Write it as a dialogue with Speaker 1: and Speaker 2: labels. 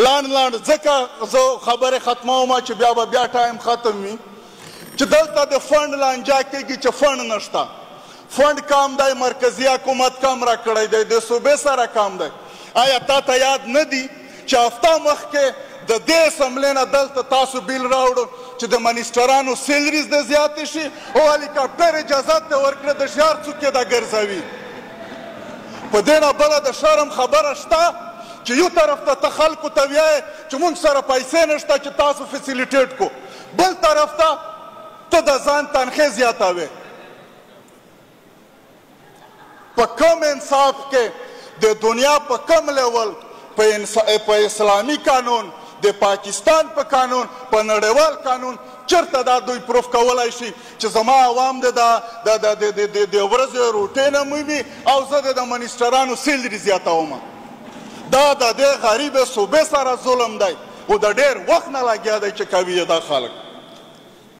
Speaker 1: لانډ ځکه زه خبرې ختموم چې بیا به بیا ټایم ختم وي چې دلته د فنډ لانجه کېږي چې فنډ نشته فنډ کم دی مرکزي حکومت کم راکړی دی د صوبې سره کم دی آیا تا ته یاد نه دي چې هفته مخکې د دې اسمبلې نه دلته تاسو بیل راوړو چې د منیسټرانو سیلریز د زیاتې شي او هلیکاپټر اجازه ته ورکړه د شي هر څوک یې دا ګرځوي په دې نه بله د شرم خبره شته چې یو طرف ته ته خلکو ته وایې چې موږ سره پیسې نشته چې تاسو فیسیلیټیټ کړو بل طرف ته ته د ځان تنخې زیاتوې په کم انصاف کې د دنیا په کم لیول په اسلامي قانون د پاکستان په قانون په نړیوال قانون چېرته دا دوی پروف کولی شي چې زما عوام د ورځې روټۍ نه مومي او زه د منیسټرانو سیلري زیاتوم دا د دې غریبې صوبې سره ظلم دی او د ډېر وخت نه لګیا دی چې کوي یې دا خلک